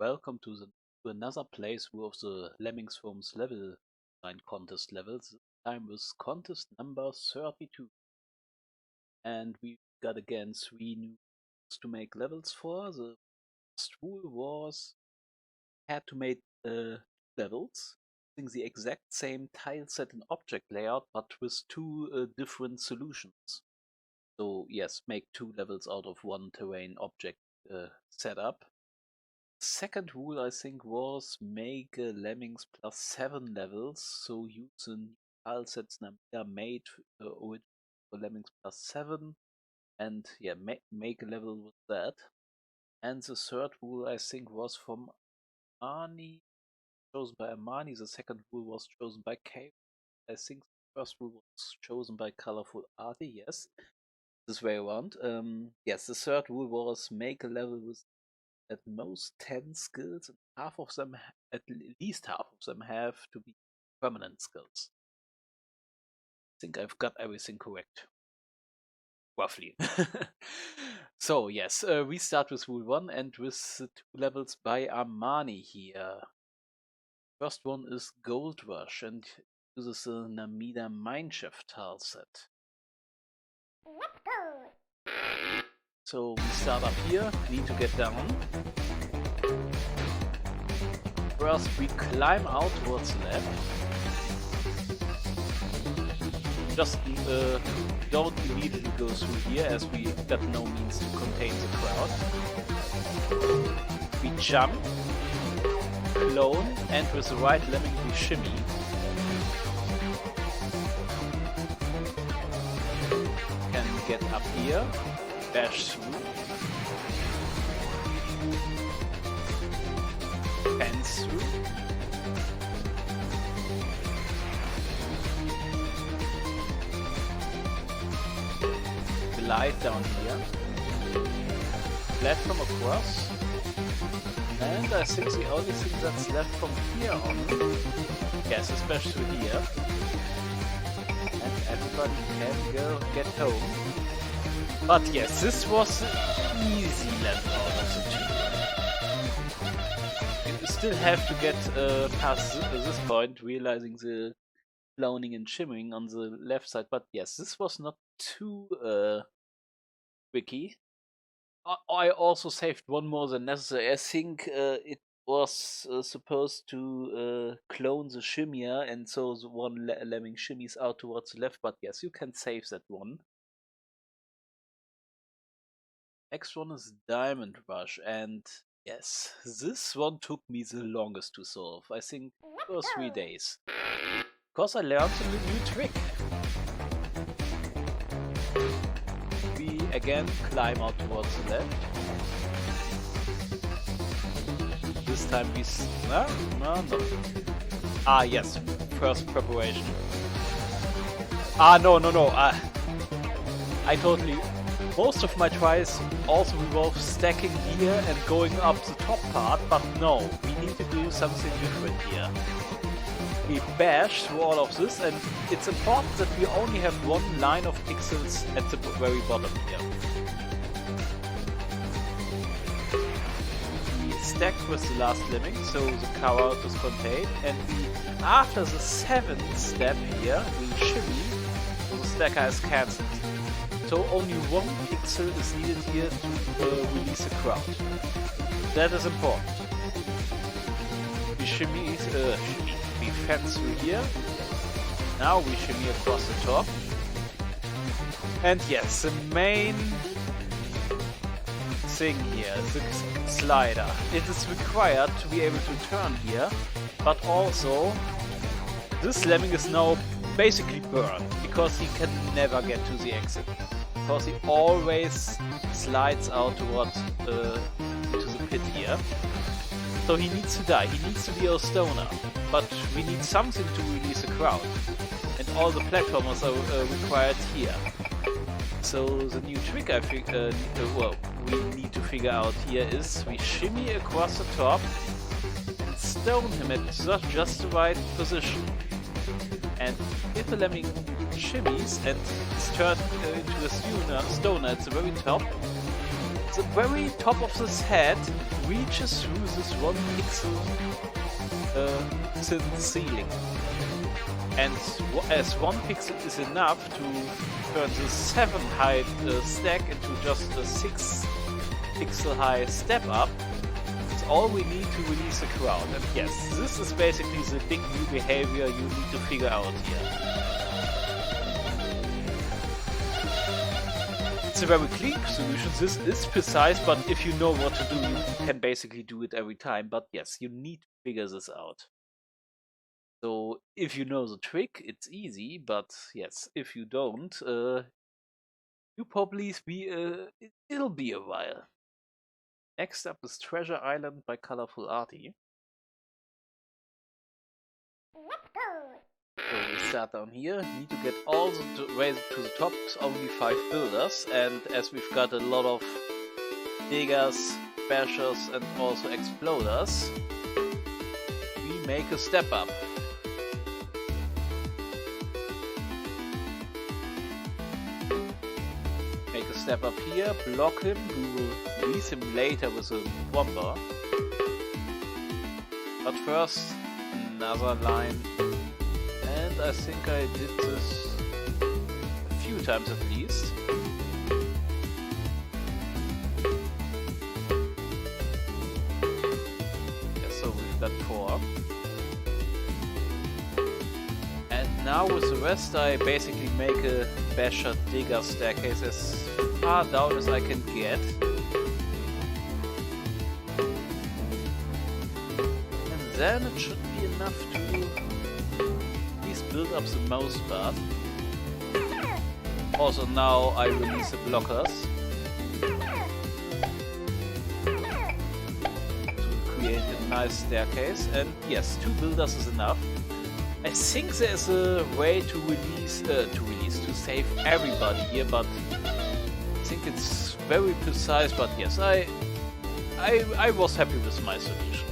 welcome to another playthrough of the LemmingsForums level design contest levels. This time with contest number 32. And we got again 3 new rules to make levels for. The first rule was had to make 2 levels using the exact same tile set and object layout, but with 2 different solutions. So yes, make 2 levels out of 1 terrain object setup. Second rule, I think, was make Lemmings plus 7 levels, so use a tile sets made for Lemmings plus 7, and yeah, make a level with that. And the third rule, I think, was from Arnie, chosen by Armani. The second rule was chosen by Kay. I think the first rule was chosen by Colorful Artie, yes. This way around. Yes, the third rule was make a level with at most 10 skills, and half of them, at least half of them, have to be permanent skills. I think I've got everything correct. Roughly. So, yes, we start with rule 1 and with the 2 levels by Armani here. First one is Gold Rush and uses a Namida Mineshaft tile set. Let's go! So we start up here, need to get down. First we climb out towards the left. Just don't immediately go through here as we got no means to contain the crowd. We jump, clone, and with the right lemming we shimmy. Can get up here. Dash through, fence through, glide down here, platform across, and I think the only thing that's left from here on, yes, especially here, and everybody can go get home. But yes, this was an easy level out of the 2. You still have to get past this point, realizing the cloning and shimmering on the left side. But yes, this was not too tricky. I also saved one more than necessary. I think it was supposed to clone the shimmier, and so the one lemming shimmies out towards the left. But yes, you can save that one. Next one is Diamond Rush, and yes, this one took me the longest to solve. I think 2 or 3 days. Because I learned a new trick. We again climb out towards the left. This time we... No. Ah, yes, first preparation. Ah, no. I totally... Most of my tries also involve stacking here and going up the top part, but no, we need to do something different here. We bash through all of this, and it's important that we only have one line of pixels at the very bottom here. We stack with the last lemming, so the cover is contained, and we, after the 7th step here, we shimmy, so the stacker is cancelled. So only 1 pixel is needed here to release a crowd. That is important. We shimmy, we fence through here. Now we shimmy across the top. And yes, the main thing here, the slider. It is required to be able to turn here, but also this lemming is now basically burned because he can never get to the exit. Because he always slides out towards into the pit here. So he needs to die, he needs to be a stoner. But we need something to release a crowd. And all the platformers are required here. So the new trick we need to figure out here is we shimmy across the top and stone him at just the right position. And if the lemming shimmies and is turned into a stoner at the very top, the very top of this head reaches through this 1 pixel thin ceiling. And as 1 pixel is enough to turn the 7 height stack into just a 6 pixel high step up, it's all we need to release a crowd. And yes, this is basically the big new behavior you need to figure out here. It's a very clean solution. This is precise, but if you know what to do, you can basically do it every time. But yes, you need to figure this out. So if you know the trick, it's easy, but yes, if you don't, you probably it'll be a while. Next up is Treasure Island by Colorful Arty. Let's go. So we start down here, need to get all the way to the top, it's only 5 builders, and as we've got a lot of diggers, bashers and also exploders, we make a step up. Make a step up here, block him, we will release him later with a Womber. But first, another line. And I think I did this a few times at least. Yeah, so we've got 4. And now with the rest I basically make a basher digger staircase as far down as I can get. And then it should be enough to at least build up the mouse part. Also now I release the blockers to create a nice staircase, and yes, 2 builders is enough. I think there's a way to to save everybody here, but I think it's very precise. But yes, I was happy with my solution.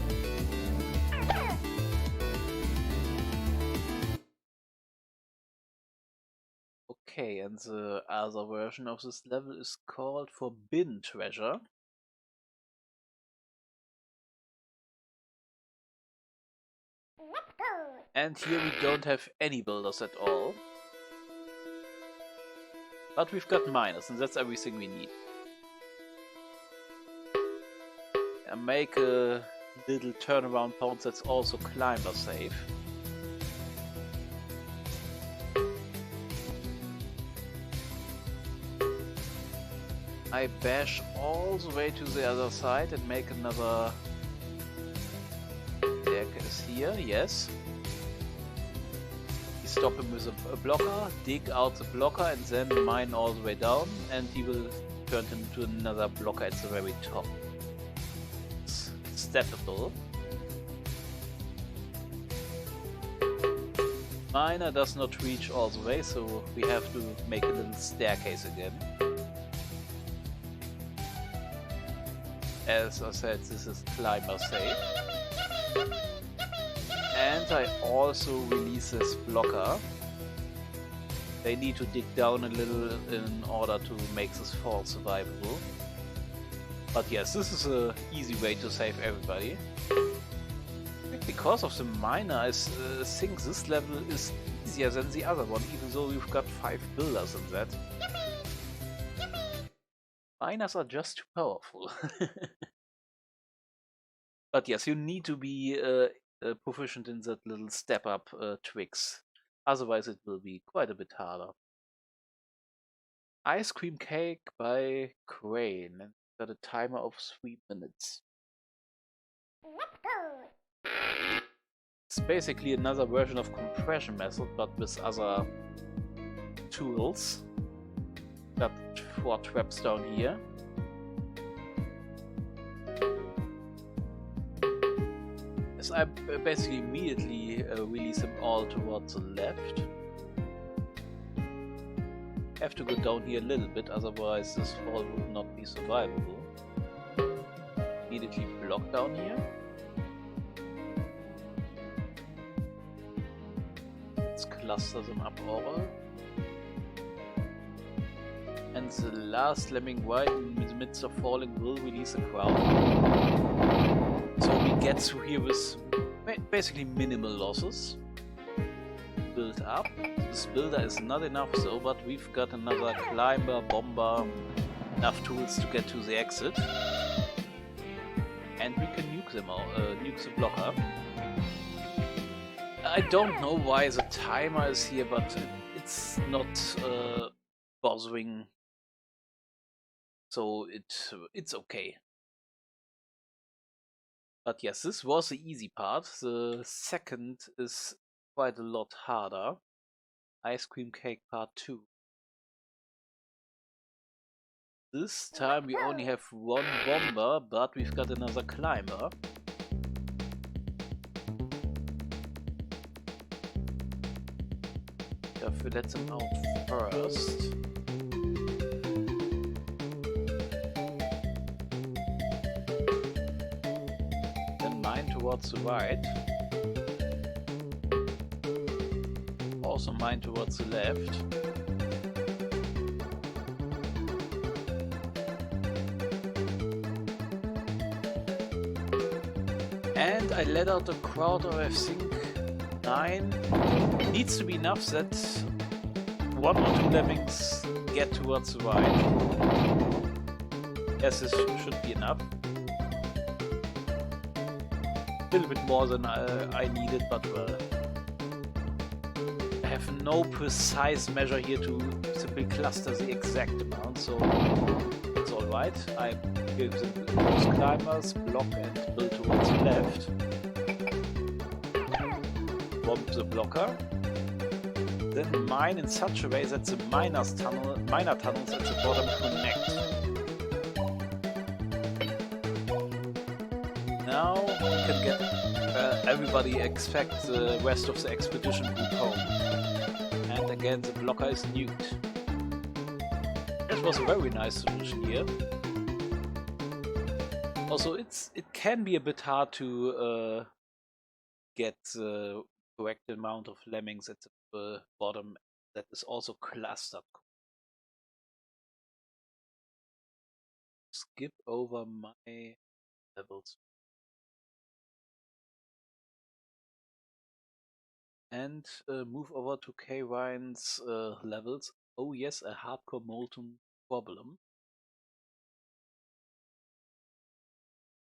Okay, and the other version of this level is called Forbidden Treasure. Let's go. And here we don't have any builders at all. But we've got miners, and that's everything we need. And make a little turnaround point that's also climber safe. I bash all the way to the other side and make another staircase here, yes. Stop him with a blocker, dig out the blocker and then mine all the way down, and he will turn him to another blocker at the very top. It's steppable. Miner does not reach all the way, so we have to make a little staircase again. As I said, this is climber safe. And I also release this blocker. They need to dig down a little in order to make this fall survivable. But yes, this is an easy way to save everybody. Because of the miner, I think this level is easier than the other one, even though you've got 5 builders in that. Miners are just too powerful. But yes, you need to be proficient in that little step up tricks. Otherwise it will be quite a bit harder. Ice Cream Cake by Crane. And got a timer of 3 minutes. Let's go. It's basically another version of compression method, but with other tools. Got 4 traps down here. Yes, I basically immediately release them all towards the left. Have to go down here a little bit, otherwise this fall would not be survivable. Immediately block down here. Let's cluster them up all. And the last lemming right in the midst of falling will release a crowd. So we get through here with basically minimal losses. Build up. This builder is not enough though, but we've got another climber, bomber, enough tools to get to the exit. And we can nuke them all, nuke the blocker. I don't know why the timer is here, but it's not bothering. So it's okay. But yes, this was the easy part. The second is quite a lot harder. Ice cream cake part 2. This time we only have one bomber, but we've got another climber. Dafür let's him out first. Then mine towards the right. Also mine towards the left. And I let out a crowd of, I think, 9. Needs to be enough that 1 or 2 lemmings get towards the right. Yes, this should be enough. A little bit more than I needed, but well. I have no precise measure here to simply cluster the exact amount, so it's alright. I give those climbers, block and build towards the left. Bomb the blocker. Then mine in such a way that the minor tunnels at the bottom connect. Now we can get everybody except the rest of the expedition group home. And again the blocker is nuked. That was a very nice solution here. Also it can be a bit hard to get the correct amount of lemmings at the bottom that is also clustered. Skip over my levels. And move over to K. Ryan's levels. Oh yes, a hardcore molten problem.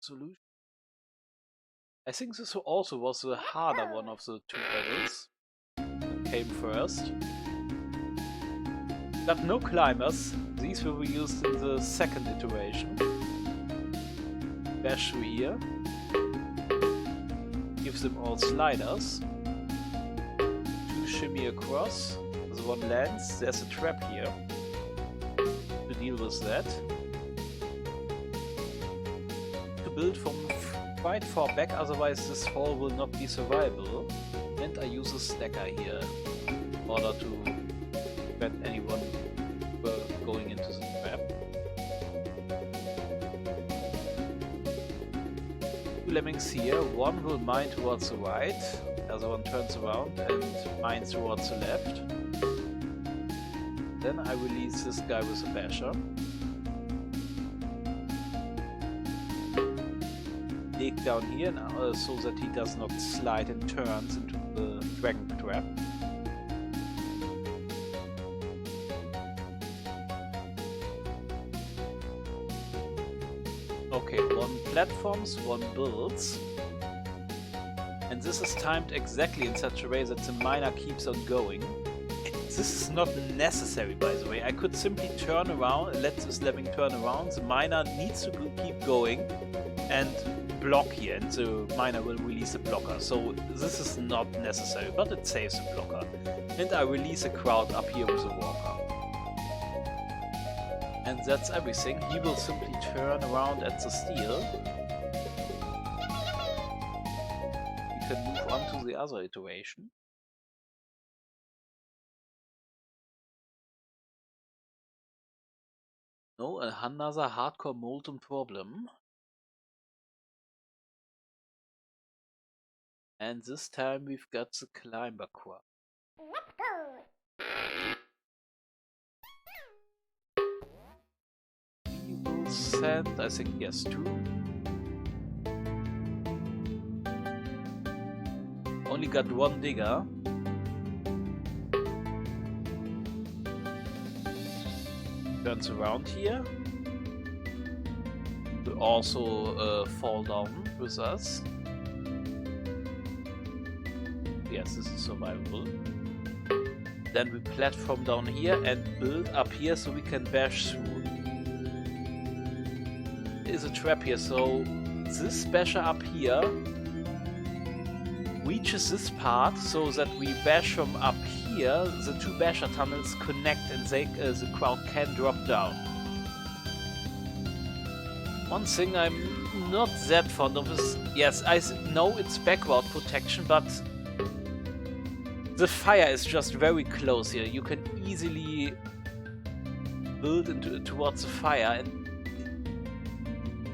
Solution. I think this also was the harder one of the 2 levels. Came first. Got no climbers. These will be used in the second iteration. Bash through here. Gives them all sliders. 2 shimmy across. The one lands. There's a trap here to deal with that. To build from quite far back, otherwise this fall will not be survivable. And I use a stacker here in order to prevent anyone going into the trap. 2 lemmings here, one will mine towards the right, the other one turns around and mines towards the left. Then I release this guy with a basher. Dig down here so that he does not slide and turns into the dragon trap. Okay, 1 platforms, 1 builds. And this is timed exactly in such a way that the miner keeps on going. This is not necessary, by the way. I could simply turn around, let this lemming turn around. The miner needs to keep going and block here, and the miner will release a blocker. So this is not necessary, but it saves the blocker. And I release a crowd up here with a walker. And that's everything. He will simply turn around at the steel. We can move on to the other iteration. No, another hardcore molten problem. And this time we've got the climber crowd. Let's go. We will sand? I think yes, 2. Only got 1 digger. Turns around here. Will also fall down with us. Yes, this is survivable. Then we platform down here and build up here so we can bash through. There is a trap here, so this basher up here reaches this part so that we bash from up here. The 2 basher tunnels connect and the crowd can drop down. One thing I'm not that fond of is, yes, I know it's backward protection, but the fire is just very close here. You can easily build towards the fire, and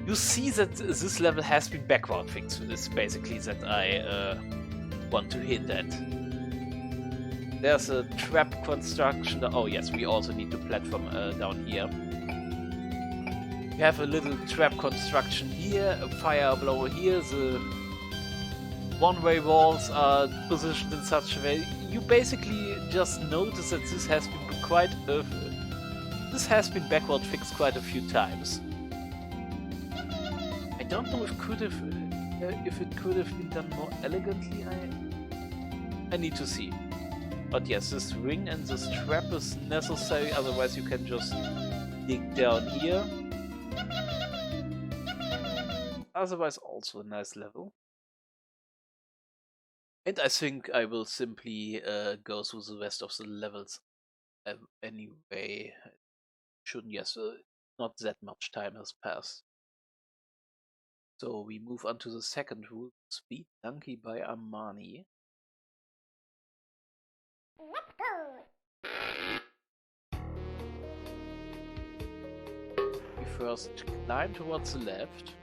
you see that this level has been backward fixed. It's basically that I want to hit at. There's a trap construction. Oh yes, we also need to platform down here. We have a little trap construction here, a fire blower here. The one-way walls are positioned in such a way. You basically just notice that this has been backward fixed quite a few times. I don't know if it could have been done more elegantly. I need to see. But yes, this ring and this trap is necessary. Otherwise, you can just dig down here. Otherwise, also a nice level. And I think I will simply go through the rest of the levels anyway. Shouldn't, yes, not that much time has passed. So we move on to the second rule, Speed Donkey by Armani. Let's go. We first climb towards the left,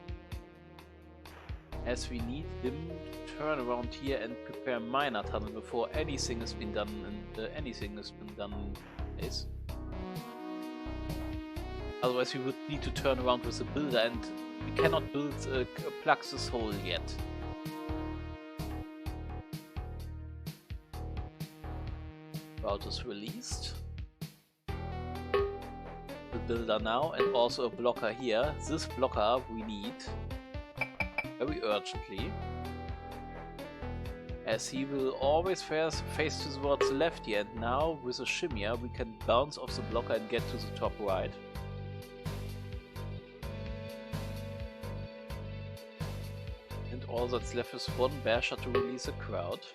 as we need him to turn around here and prepare a miner tunnel before anything has been done, and anything has been done in place. Otherwise we would need to turn around with the builder, and we cannot build plug this hole yet. Route is released. The builder now, and also a blocker here. This blocker we need very urgently, as he will always face towards the left here, and now with a shimmier we can bounce off the blocker and get to the top right. And all that's left is 1 basher to release a crowd.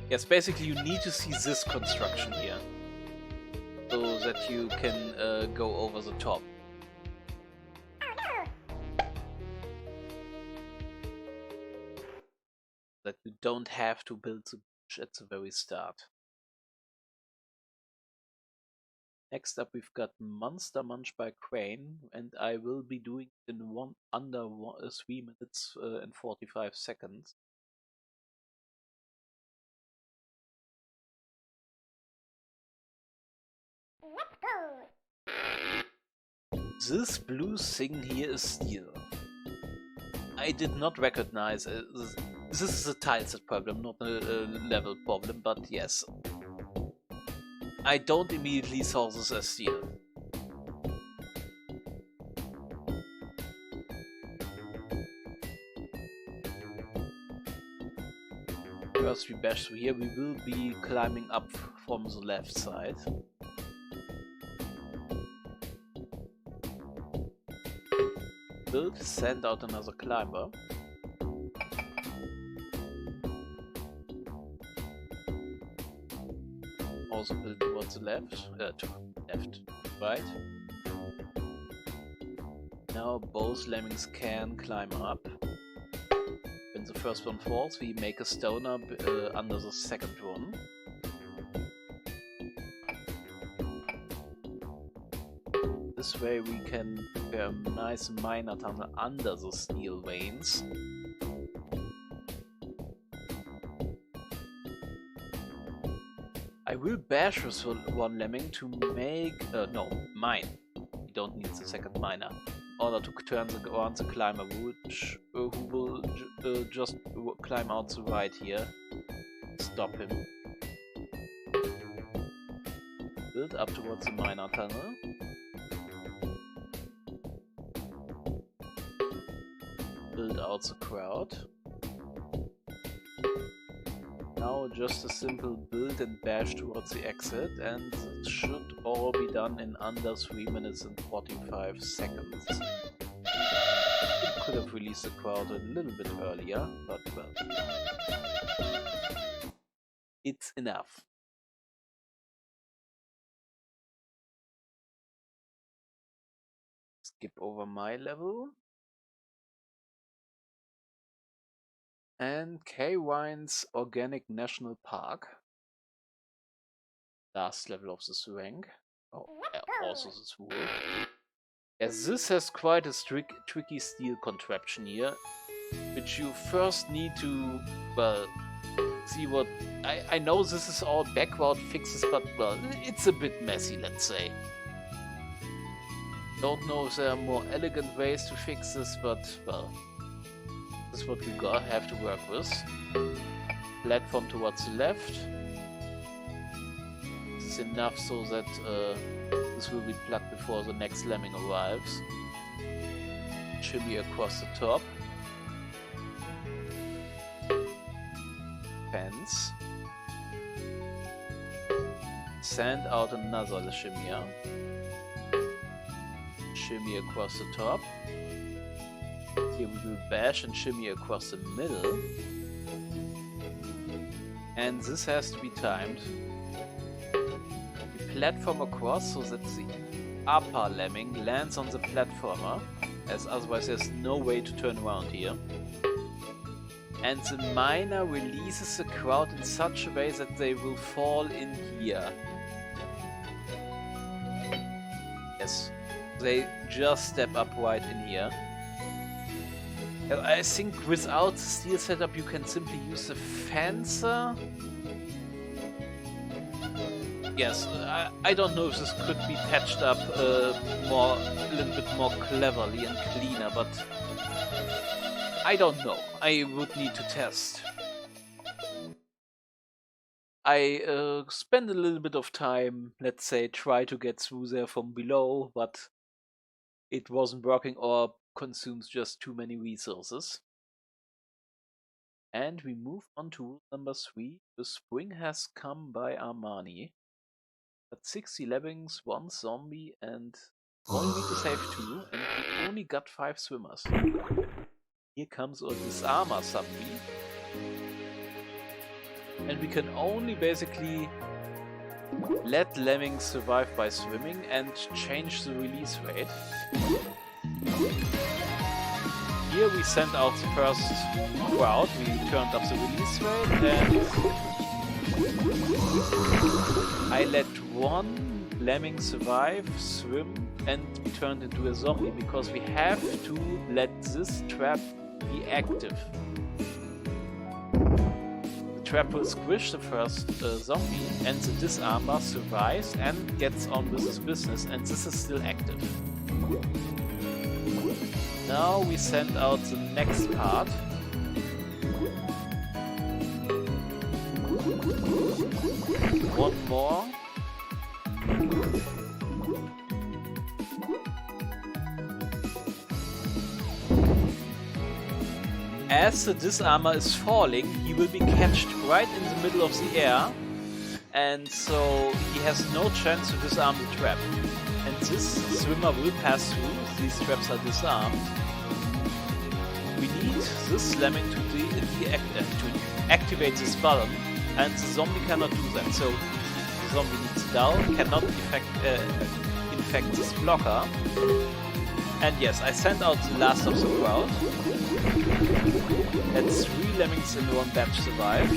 Yes, basically you need to see this construction here, so that you can go over the top. That you don't have to build the bridge at the very start. Next up we've got Monster Munch by Crane, and I will be doing it in under 3 minutes and 45 seconds. Let's go. This blue thing here is steel. I did not recognize this is a tileset problem, not a level problem, but yes. I don't immediately saw this as steel. First we bash through here. We will be climbing up from the left side. Build, send out another climber. Also build towards the left, right. Now both lemmings can climb up. When the first one falls, we make a stoner under the second one. This way we can prepare a nice miner tunnel under the steel veins. I will bash with one lemming to make... no, mine. We don't need the second miner. In order to turn around the climber, who will just climb out the right here. Stop him. Build up towards the miner tunnel. Build out the crowd. Now just a simple build and bash towards the exit, and it should all be done in under 3 minutes and 45 seconds. It could have released the crowd a little bit earlier, but well. It's enough. Skip over my level. And K-Wine's Organic National Park. Last level of this rank. Oh, also this wood. Yes, this has quite a tricky steel contraption here, which you first need to, well, see what... I know this is all backward fixes, but, well, it's a bit messy, let's say. Don't know if there are more elegant ways to fix this, but, well, this is what we have to work with. Platform towards the left. This is enough so that this will be plugged before the next lemming arrives. Shimmy across the top. Fence. Send out another shimmier. Shimmy across the top. Here we will bash and shimmy across the middle. And this has to be timed. We platform across so that the upper lemming lands on the platformer, as otherwise there's no way to turn around here. And the miner releases the crowd in such a way that they will fall in here. Yes, they just step up right in here. I think without the steel setup you can simply use the fencer. Yes, I don't know if this could be patched up a little bit more cleverly and cleaner, but I don't know. I would need to test. I spent a little bit of time, let's say, try to get through there from below, but it wasn't working or consumes just too many resources. And we move on to rule number 3. The spring has come by Armani. Got 60 lemmings, 1 zombie, and only need to save 2, and we only got 5 swimmers. Here comes our disarmer zombie. And we can only basically let lemmings survive by swimming and change the release rate. Here we sent out the first crowd, we turned up the release rate, and I let 1 lemming survive, swim, and be turned into a zombie because we have to let this trap be active. The trap will squish the first zombie, and the disarmer survives and gets on with his business, and this is still active. Now we send out the next part. One more. As the disarmer is falling, he will be catched right in the middle of the air, and so he has no chance to disarm the trap. And this swimmer will pass through. These traps are disarmed. We need this lemming to activate this button, and the zombie cannot do that. So the zombie needs down, cannot infect this blocker. And yes, I sent out the last of the crowd. Let 3 lemmings in 1 batch survive.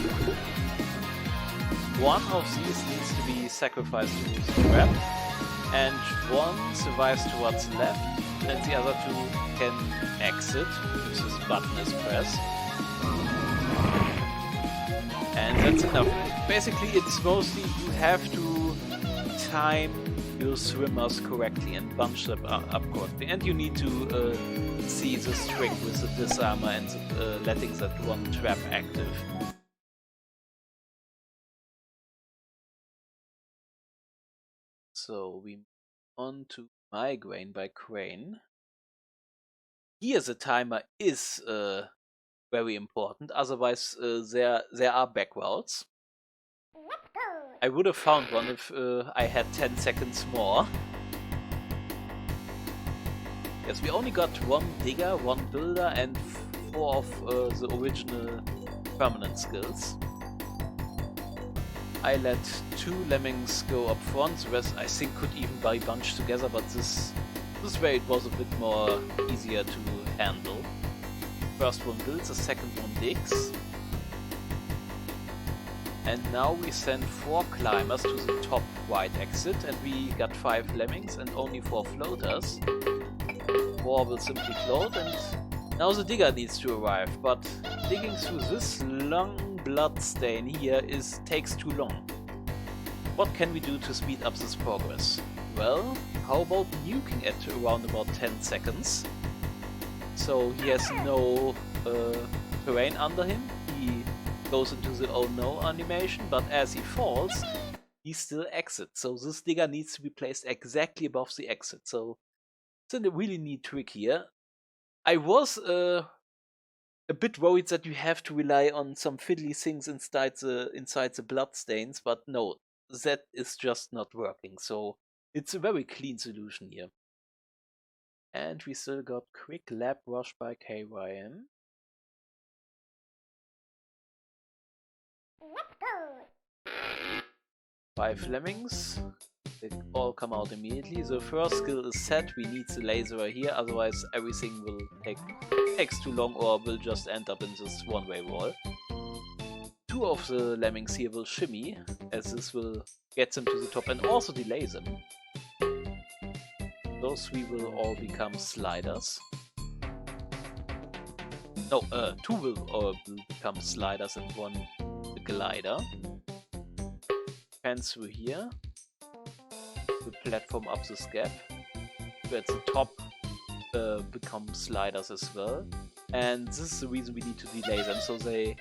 1 of these needs to be sacrificed to the trap, and 1 survives towards the left, and the other 2 can exit if this button is pressed. And that's enough. Basically, it's mostly you have to time your swimmers correctly and bunch them up correctly. And you need to see this trick with the disarmor and letting that one trap active. So we move on to Migraine by Crane. Here the timer is very important, otherwise there are backroutes. Let's go. I would have found one if I had 10 seconds more. Yes, we only got one digger, one builder, and 4 of the original permanent skills. I let 2 lemmings go up front, the rest I think could even be bunched together, but this way it was a bit more easier to handle. First one builds, the second one digs. And now we send 4 climbers to the top right exit, and we got 5 lemmings and only 4 floaters. 4 will simply float, and now the digger needs to arrive, but digging through this long blood stain here takes too long. What can we do to speed up this progress? Well, how about nuking at around about 10 seconds? So he has no terrain under him, he goes into the oh no animation, but as he falls, he still exits. So this digger needs to be placed exactly above the exit. So it's a really neat trick here. I was a bit worried that you have to rely on some fiddly things inside the bloodstains, but no, that is just not working. So it's a very clean solution here. And we still got Quick Lab Rush by KYM. Let's go. 5 lemmings. They all come out immediately. The first skill is set. We need the laser here, otherwise everything will takes too long or will just end up in this one-way wall. 2 of the lemmings here will shimmy, as this will get them to the top and also delay them. Those 3 will all become sliders. No, 2 will become sliders and 1 a glider. Fans through here. The platform up this gap. So at the top become sliders as well. And this is the reason we need to delay them, so they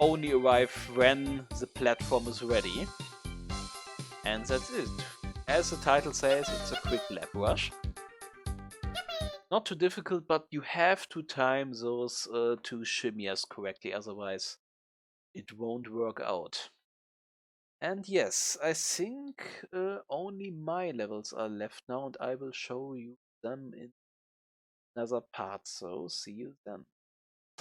only arrive when the platform is ready. And that's it. As the title says, it's a quick lab rush. Not too difficult, but you have to time those 2 shimmiers correctly, otherwise it won't work out. And yes, I think only my levels are left now, and I will show you them in another part, so see you then.